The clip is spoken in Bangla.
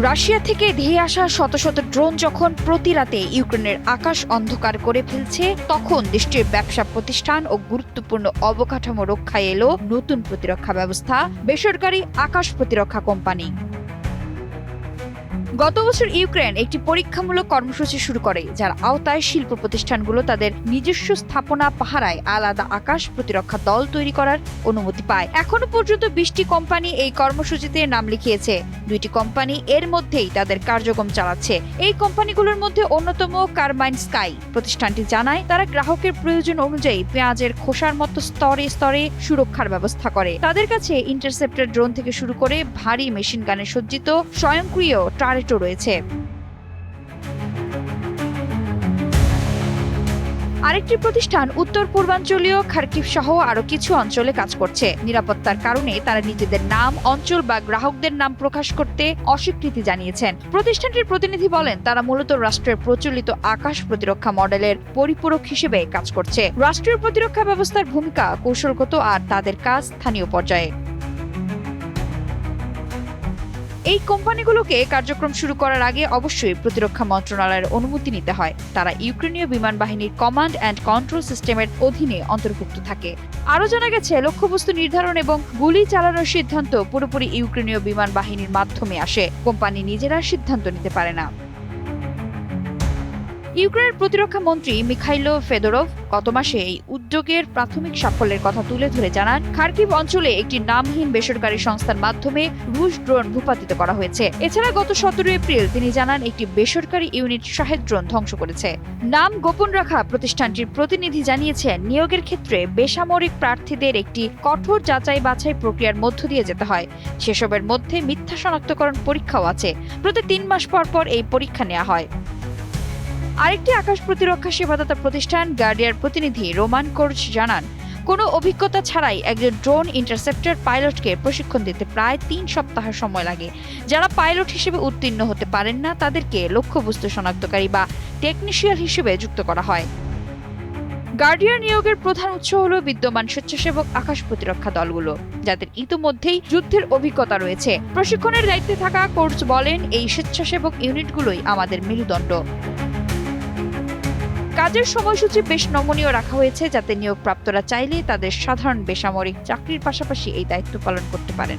রাশিয়া থেকে ধেয়ে আসা শত শত ড্রোন যখন প্রতি রাতে ইউক্রেনের আকাশ অন্ধকার করে ফেলছে, তখন দেশটির ব্যবসা প্রতিষ্ঠান ও গুরুত্বপূর্ণ অবকাঠামো রক্ষায় এলো নতুন প্রতিরক্ষা ব্যবস্থা, বেসরকারি আকাশ প্রতিরক্ষা কোম্পানি। গত বছর ইউক্রেন একটি পরীক্ষামূলক কর্মসূচি শুরু করে, যার আওতায় শিল্প প্রতিষ্ঠানগুলো তাদের নিজস্ব স্থাপনা পাহারায় আলাদা আকাশ প্রতিরক্ষা দল তৈরি করার অনুমতি পায়। এখনো পর্যন্ত 20টি কোম্পানি এই কর্মসূচিতে নাম লিখিয়েছে। 2টি কোম্পানি এর মধ্যেই তাদের কার্যক্রম চালাচ্ছে। এই কোম্পানিগুলোর মধ্যে অন্যতম কারমাইন স্কাই। প্রতিষ্ঠানটি জানায় তারা গ্রাহকের প্রয়োজন অনুযায়ী পেঁয়াজের খোসার মতো স্তরে স্তরে সুরক্ষার ব্যবস্থা করে। তাদের কাছে ইন্টারসেপ্টর ড্রোন থেকে শুরু করে ভারী মেশিন গানে সজ্জিত স্বয়ংক্রিয় টার্রেটও রয়েছে। আরেকটি প্রতিষ্ঠান উত্তর পূর্বাঞ্চলীয় খার্কিভ সহ আরো কিছু অঞ্চলে কাজ করছে। নিরাপত্তার কারণে তারা নিজেদের নাম, অঞ্চল বা গ্রাহকদের নাম প্রকাশ করতে অস্বীকৃতি জানিয়েছেন। প্রতিষ্ঠানটির প্রতিনিধি বলেন, তারা মূলত রাষ্ট্রের প্রচলিত আকাশ প্রতিরক্ষা মডেলের পরিপূরক হিসেবে কাজ করছে। রাষ্ট্রীয় প্রতিরক্ষা ব্যবস্থার ভূমিকা কৌশলগত আর তাদের কাজ স্থানীয় পর্যায়ে। এই কোম্পানিগুলোকে কার্যক্রম শুরু করার আগে অবশ্যই প্রতিরক্ষা মন্ত্রণালয়ের অনুমতি নিতে হয়। তারা ইউক্রেনীয় বিমান বাহিনীর কমান্ড অ্যান্ড কন্ট্রোল সিস্টেমের অধীনে অন্তর্ভুক্ত থাকে। আরও জানা গেছে, লক্ষ্যবস্তু নির্ধারণ এবং গুলি চালানোর সিদ্ধান্ত পুরোপুরি ইউক্রেনীয় বিমান বাহিনীর মাধ্যমে আসে। কোম্পানি নিজেরা সিদ্ধান্ত নিতে পারে না। ইউক্রেনের প্রতিরক্ষা মন্ত্রী মিখাইলো ফেদোরভ গত মাসে এই উদ্যোগের প্রাথমিক সাফল্যের কথা তুলে ধরে জানান, খার্কিভ অঞ্চলে একটি নামহীন বেসরকারি সংস্থার মাধ্যমে রুশ ড্রোন ভূপাতিত করা হয়েছে। এছাড়া গত 17 এপ্রিল তিনি জানান একটি বেসরকারি ইউনিট শাহেদ ড্রোন ধ্বংস করেছে। নাম গোপন রাখা প্রতিষ্ঠানটির প্রতিনিধি জানিয়েছেন, নিয়োগের ক্ষেত্রে বেসামরিক প্রার্থীদের একটি কঠোর যাচাই বাছাই প্রক্রিয়ার মধ্য দিয়ে যেতে হয়। সেসবের মধ্যে মিথ্যা শনাক্তকরণ পরীক্ষাও আছে। প্রতি 3 মাস পর পর এই পরীক্ষা নেওয়া হয়। আরেকটি আকাশ প্রতিরক্ষা সেবাদাতা প্রতিষ্ঠান গার্ডিয়ার প্রতিনিধি রোমান কোর্চ জানান, কোনো অভিজ্ঞতা ছাড়াই একজন ড্রোন ইন্টারসেপ্টর পাইলটকে প্রশিক্ষণ দিতে প্রায় 3 সপ্তাহ সময় লাগে। যারা পাইলট হিসেবে উত্তীর্ণ হতে পারেন না, তাদেরকে লক্ষ্যবস্তু শনাক্তকারী বা টেকনিশিয়ান হিসেবে যুক্ত করা হয়। গার্ডিয়ার নিয়োগের প্রধান উৎস হল বিদ্যমান স্বেচ্ছাসেবক আকাশ প্রতিরক্ষা দলগুলো, যাদের ইতিমধ্যেই যুদ্ধের অভিজ্ঞতা রয়েছে। প্রশিক্ষণের দায়িত্বে থাকা কোর্চ বলেন, এই স্বেচ্ছাসেবক ইউনিটগুলোই আমাদের মেরুদণ্ড। কাজের সময়সূচি বেশ নমনীয় রাখা হয়েছে, যাতে নিয়োগপ্রাপ্তরা চাইলে তাদের সাধারণ বেসামরিক চাকরির পাশাপাশি এই দায়িত্ব পালন করতে পারেন।